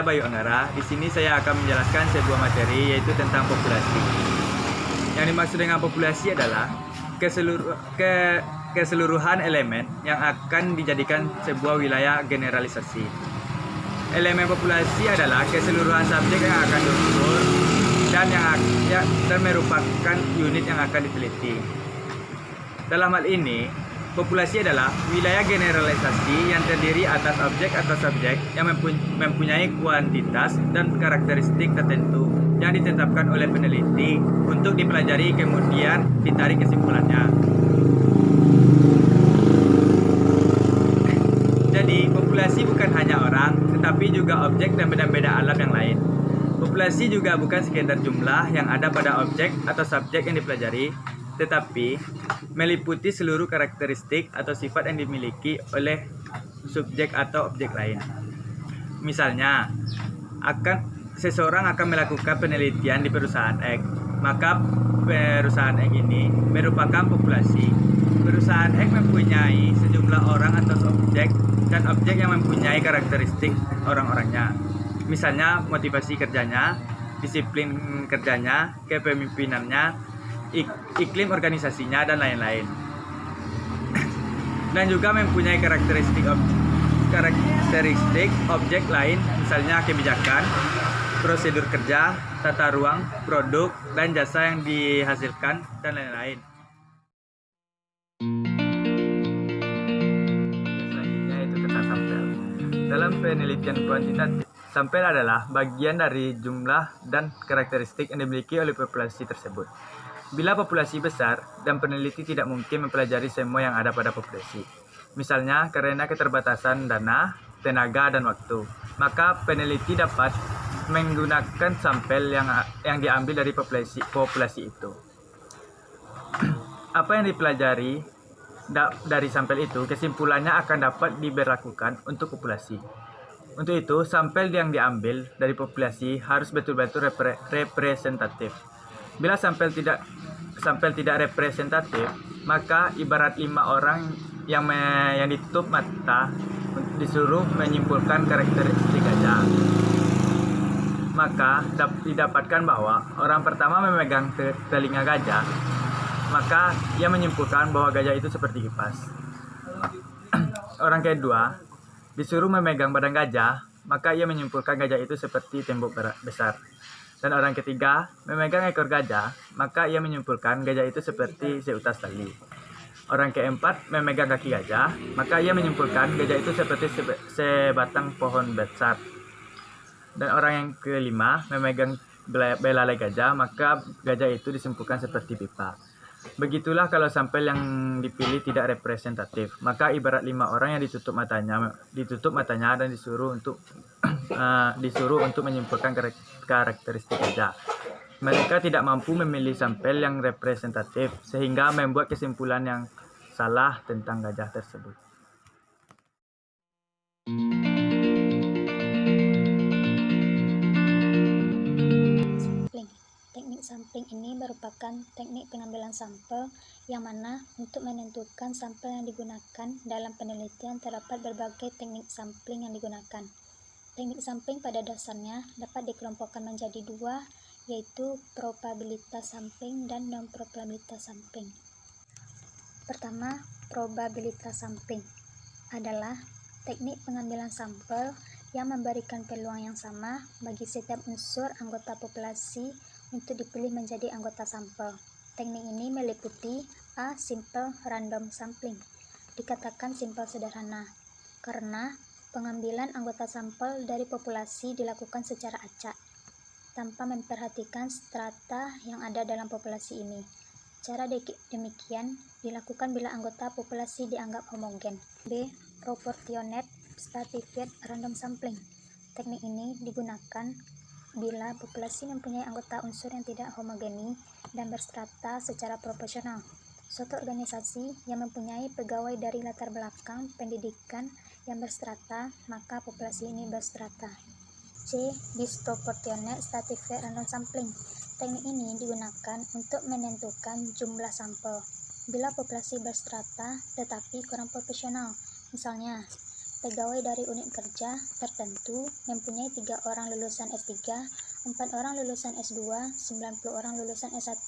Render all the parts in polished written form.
Bayu Anggara. Di sini saya akan menjelaskan sebuah materi yaitu tentang populasi. Yang dimaksud dengan populasi adalah keseluruhan elemen yang akan dijadikan sebuah wilayah generalisasi. Elemen populasi adalah keseluruhan subjek yang akan diukur dan merupakan unit yang akan diteliti. Dalam hal ini, populasi adalah wilayah generalisasi yang terdiri atas objek atau subjek yang mempunyai kuantitas dan karakteristik tertentu yang ditetapkan oleh peneliti untuk dipelajari kemudian ditarik kesimpulannya. Jadi, populasi bukan hanya orang, tetapi juga objek dan benda-benda alam yang lain. Populasi juga bukan sekedar jumlah yang ada pada objek atau subjek yang dipelajari, tetapi meliputi seluruh karakteristik atau sifat yang dimiliki oleh subjek atau objek lain. Misalnya, seseorang akan melakukan penelitian di perusahaan X, maka perusahaan X ini merupakan populasi. Perusahaan X mempunyai sejumlah orang atau objek dan objek yang mempunyai karakteristik orang-orangnya. Misalnya motivasi kerjanya, disiplin kerjanya, kepemimpinannya, iklim organisasinya, dan lain-lain. Dan juga mempunyai karakteristik objek lain, misalnya kebijakan, prosedur kerja, tata ruang, produk, dan jasa yang dihasilkan, dan lain-lain. Selanjutnya itu tentang sampel. Dalam penelitian kuantitatif, sampel adalah bagian dari jumlah dan karakteristik yang dimiliki oleh populasi tersebut. Bila populasi besar dan peneliti tidak mungkin mempelajari semua yang ada pada populasi, misalnya karena keterbatasan dana, tenaga, dan waktu, maka peneliti dapat menggunakan sampel yang diambil dari populasi itu. Apa yang dipelajari dari sampel itu, kesimpulannya akan dapat diberlakukan untuk populasi. Untuk itu, sampel yang diambil dari populasi harus betul-betul representatif. Bila sampel tidak representatif, maka ibarat 5 orang yang ditutup mata disuruh menyimpulkan karakteristik gajah. Maka didapatkan bahwa orang pertama memegang telinga gajah, maka ia menyimpulkan bahwa gajah itu seperti kipas. Orang kedua disuruh memegang badan gajah, maka ia menyimpulkan gajah itu seperti tembok besar. Dan orang ketiga memegang ekor gajah, maka ia menyimpulkan gajah itu seperti seutas tali. Orang keempat memegang kaki gajah, maka ia menyimpulkan gajah itu seperti sebatang pohon besar. Dan orang yang kelima memegang belalai gajah, maka gajah itu disimpulkan seperti pipa. Begitulah kalau sampel yang dipilih tidak representatif, maka ibarat 5 orang yang ditutup matanya dan disuruh untuk menyimpulkan karakteristik gajah. Mereka tidak mampu memilih sampel yang representatif sehingga membuat kesimpulan yang salah tentang gajah tersebut. Teknik sampling ini merupakan teknik pengambilan sampel yang mana untuk menentukan sampel yang digunakan dalam penelitian terdapat berbagai teknik sampling yang digunakan. Teknik sampling pada dasarnya dapat dikelompokkan menjadi 2, yaitu probabilitas sampling dan non-probabilitas sampling. Pertama, probabilitas sampling adalah teknik pengambilan sampel yang memberikan peluang yang sama bagi setiap unsur anggota populasi untuk dipilih menjadi anggota sampel. Teknik ini meliputi A. Simple random sampling. Dikatakan simpel sederhana karena pengambilan anggota sampel dari populasi dilakukan secara acak tanpa memperhatikan strata yang ada dalam populasi ini. Cara demikian dilakukan bila anggota populasi dianggap homogen. B. Proportionate stratified random sampling. Teknik ini digunakan bila populasi mempunyai anggota unsur yang tidak homogeni dan berstrata secara proporsional. Suatu organisasi yang mempunyai pegawai dari latar belakang pendidikan yang berstrata, maka populasi ini berstrata. C. Disproportionate stratified random sampling. Teknik ini digunakan untuk menentukan jumlah sampel bila populasi berstrata tetapi kurang proporsional. Misalnya, pegawai dari unit kerja tertentu mempunyai 3 orang lulusan S3, 4 orang lulusan S2, 90 orang lulusan S1,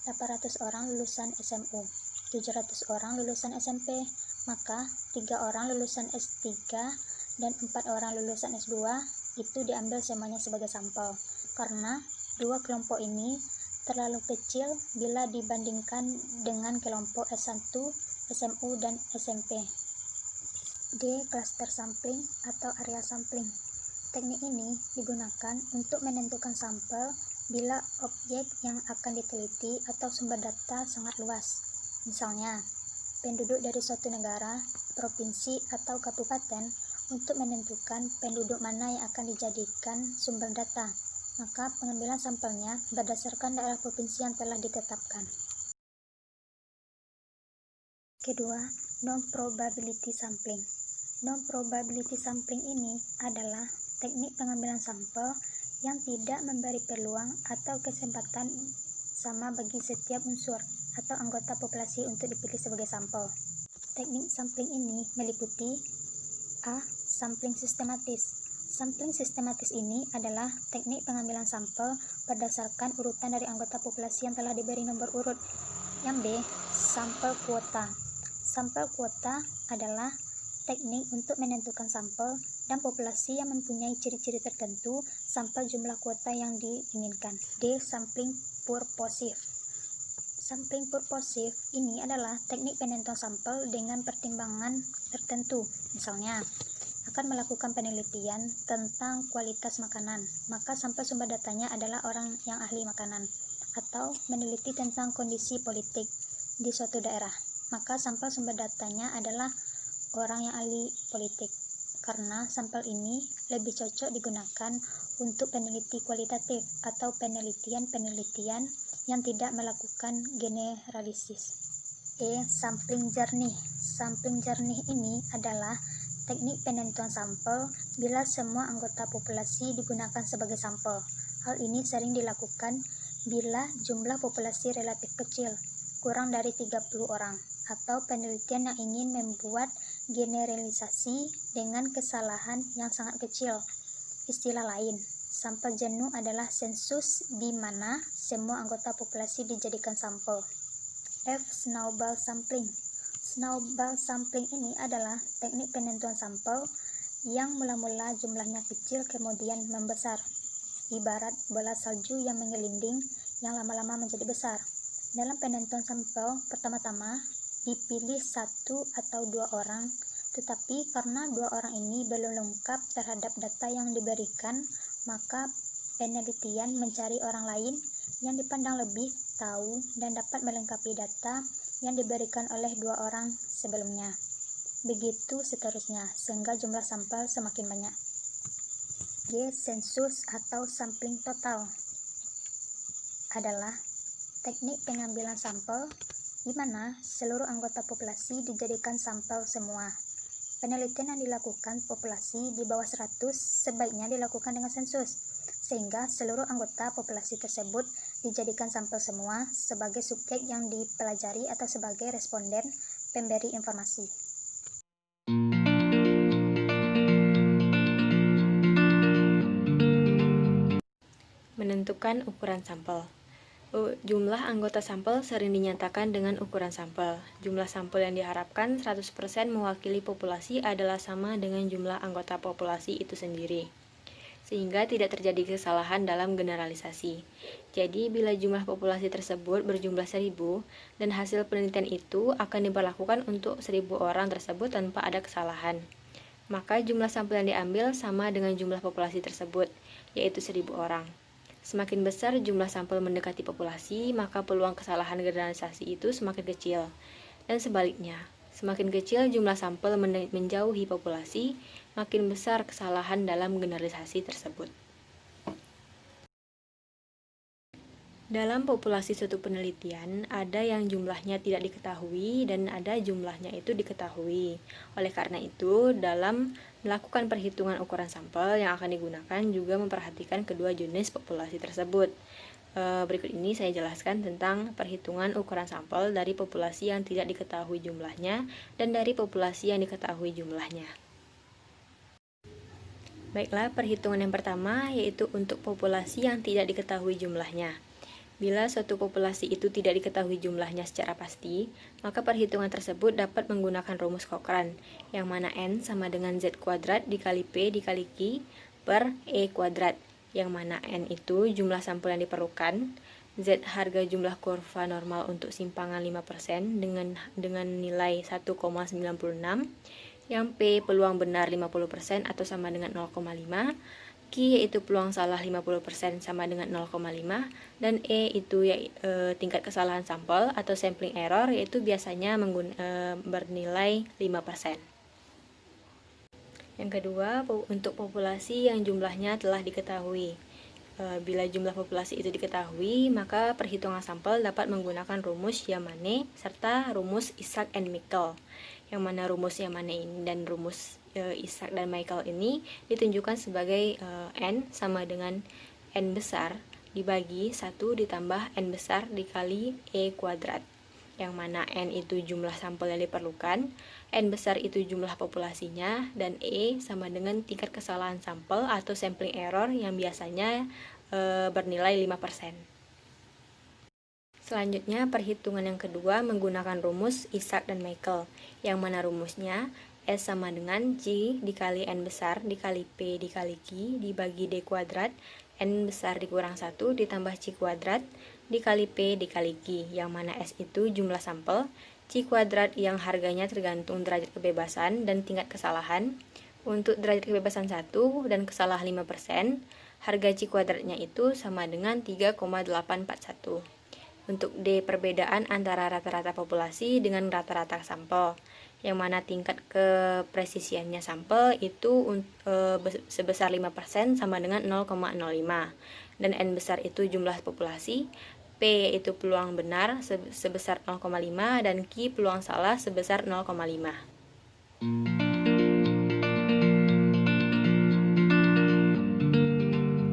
800 orang lulusan SMU, 700 orang lulusan SMP, maka 3 orang lulusan S3 dan 4 orang lulusan S2 itu diambil semuanya sebagai sampel, karena dua kelompok ini terlalu kecil bila dibandingkan dengan kelompok S1, SMU, dan SMP. D. Cluster sampling atau area sampling. Teknik ini digunakan untuk menentukan sampel bila objek yang akan diteliti atau sumber data sangat luas. Misalnya, penduduk dari suatu negara, provinsi, atau kabupaten untuk menentukan penduduk mana yang akan dijadikan sumber data. Maka pengambilan sampelnya berdasarkan daerah provinsi yang telah ditetapkan. Kedua, non-probability sampling. Non-probability sampling ini adalah teknik pengambilan sampel yang tidak memberi peluang atau kesempatan sama bagi setiap unsur atau anggota populasi untuk dipilih sebagai sampel. Teknik sampling ini meliputi A. Sampling sistematis. Sampling sistematis ini adalah teknik pengambilan sampel berdasarkan urutan dari anggota populasi yang telah diberi nomor urut. Yang B. Sampel kuota. Sampel kuota adalah teknik untuk menentukan sampel dan populasi yang mempunyai ciri-ciri tertentu sampel jumlah kuota yang diinginkan. D. Sampling purposive. Sampling purposive ini adalah teknik penentuan sampel dengan pertimbangan tertentu. Misalnya, akan melakukan penelitian tentang kualitas makanan, maka sampel sumber datanya adalah orang yang ahli makanan, atau meneliti tentang kondisi politik di suatu daerah, maka sampel sumber datanya adalah orang yang ahli politik, karena sampel ini lebih cocok digunakan untuk peneliti kualitatif atau penelitian-penelitian yang tidak melakukan generalisis. E. Sampling jernih. Sampling jernih ini adalah teknik penentuan sampel bila semua anggota populasi digunakan sebagai sampel. Hal ini sering dilakukan bila jumlah populasi relatif kecil, kurang dari 30 orang, atau penelitian yang ingin membuat generalisasi dengan kesalahan yang sangat kecil. Istilah lain, sampel jenuh adalah sensus di mana semua anggota populasi dijadikan sampel. F. Snowball sampling. Snowball sampling ini adalah teknik penentuan sampel yang mula-mula jumlahnya kecil kemudian membesar, ibarat bola salju yang menggelinding yang lama-lama menjadi besar. Dalam penentuan sampel, pertama-tama dipilih 1 atau 2 orang, tetapi karena 2 orang ini belum lengkap terhadap data yang diberikan, maka penelitian mencari orang lain yang dipandang lebih tahu dan dapat melengkapi data yang diberikan oleh 2 orang sebelumnya. Begitu seterusnya, sehingga jumlah sampel semakin banyak. G. Sensus atau sampling total adalah teknik pengambilan sampel di mana seluruh anggota populasi dijadikan sampel semua. Penelitian yang dilakukan populasi di bawah 100 sebaiknya dilakukan dengan sensus, sehingga seluruh anggota populasi tersebut dijadikan sampel semua sebagai subjek yang dipelajari atau sebagai responden pemberi informasi. Menentukan ukuran sampel. Jumlah anggota sampel sering dinyatakan dengan ukuran sampel. Jumlah sampel yang diharapkan 100% mewakili populasi adalah sama dengan jumlah anggota populasi itu sendiri, sehingga tidak terjadi kesalahan dalam generalisasi. Jadi, bila jumlah populasi tersebut berjumlah 1000 dan hasil penelitian itu akan diberlakukan untuk 1000 orang tersebut tanpa ada kesalahan, maka jumlah sampel yang diambil sama dengan jumlah populasi tersebut, yaitu 1000 orang. Semakin besar jumlah sampel mendekati populasi, maka peluang kesalahan generalisasi itu semakin kecil. Dan sebaliknya, semakin kecil jumlah sampel menjauhi populasi, makin besar kesalahan dalam generalisasi tersebut. Dalam populasi suatu penelitian, ada yang jumlahnya tidak diketahui dan ada jumlahnya itu diketahui. Oleh karena itu, dalam melakukan perhitungan ukuran sampel yang akan digunakan juga memperhatikan kedua jenis populasi tersebut. Berikut ini saya jelaskan tentang perhitungan ukuran sampel dari populasi yang tidak diketahui jumlahnya dan dari populasi yang diketahui jumlahnya. Baiklah, perhitungan yang pertama yaitu untuk populasi yang tidak diketahui jumlahnya. Bila suatu populasi itu tidak diketahui jumlahnya secara pasti, maka perhitungan tersebut dapat menggunakan rumus Cochrane, yang mana N sama dengan Z kuadrat dikali P dikali Q per E kuadrat, yang mana N itu jumlah sampel yang diperlukan, Z harga jumlah kurva normal untuk simpangan 5% dengan nilai 1,96, yang P peluang benar 50% atau sama dengan 0,5, Q yaitu peluang salah 50% sama dengan 0,5, dan E itu tingkat kesalahan sampel atau sampling error yaitu biasanya bernilai 5%. Yang kedua, untuk populasi yang jumlahnya telah diketahui. Bila jumlah populasi itu diketahui, maka perhitungan sampel dapat menggunakan rumus Yamane serta rumus Isaac and Michael. Yang mana rumus Yamane ini dan rumus Isaac dan Michael ini ditunjukkan sebagai N sama dengan N besar dibagi 1 ditambah N besar dikali E kuadrat, yang mana N itu jumlah sampel yang diperlukan, N besar itu jumlah populasinya, dan E sama dengan tingkat kesalahan sampel atau sampling error yang biasanya bernilai 5%. Selanjutnya, perhitungan yang kedua menggunakan rumus Isaac dan Michael, yang mana rumusnya S sama dengan C dikali N besar dikali P dikali Q dibagi D kuadrat, N besar dikurang 1 ditambah C kuadrat dikali P dikali Q, yang mana S itu jumlah sampel, C kuadrat yang harganya tergantung derajat kebebasan dan tingkat kesalahan. Untuk derajat kebebasan 1 dan kesalahan 5%, harga C kuadratnya itu sama dengan 3,841. Untuk D, perbedaan antara rata-rata populasi dengan rata-rata sampel, yang mana tingkat kepresisiannya sampel itu sebesar 5% sama dengan 0,05, dan N besar itu jumlah populasi, P yaitu peluang benar sebesar 0,5, dan Q peluang salah sebesar 0,5.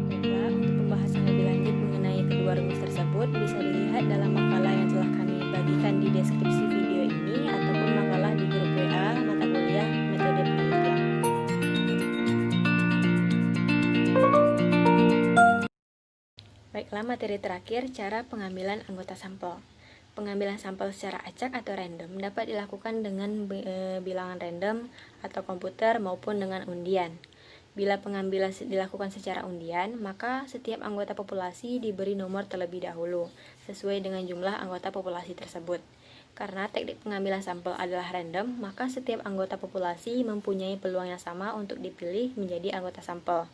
Baiklah, untuk pembahasan lebih lanjut mengenai kedua rumus tersebut bisa dilihat dalam makalah yang telah kami bagikan di deskripsi video ini ataupun makalah di grup WA mata kuliah metode penelitian. Baiklah, materi terakhir, cara pengambilan anggota sampel. Pengambilan sampel secara acak atau random dapat dilakukan dengan bilangan random atau komputer maupun dengan undian. Bila pengambilan dilakukan secara undian, maka setiap anggota populasi diberi nomor terlebih dahulu, sesuai dengan jumlah anggota populasi tersebut. Karena teknik pengambilan sampel adalah random, maka setiap anggota populasi mempunyai peluang yang sama untuk dipilih menjadi anggota sampel.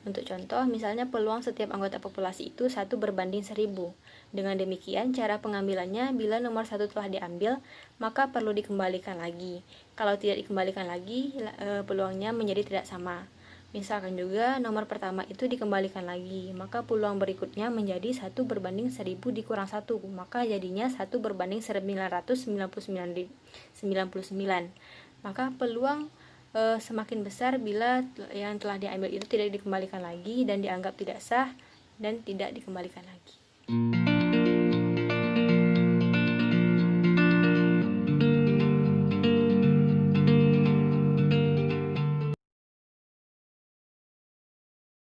Untuk contoh, misalnya peluang setiap anggota populasi itu 1 berbanding 1000. Dengan demikian, cara pengambilannya bila nomor 1 telah diambil, maka perlu dikembalikan lagi. Kalau tidak dikembalikan lagi, peluangnya menjadi tidak sama. Misalkan juga nomor pertama itu dikembalikan lagi, maka peluang berikutnya menjadi 1 berbanding 1000 dikurang 1, maka jadinya 1 berbanding 1999. Maka peluang semakin besar bila yang telah diambil itu tidak dikembalikan lagi dan dianggap tidak sah dan tidak dikembalikan lagi.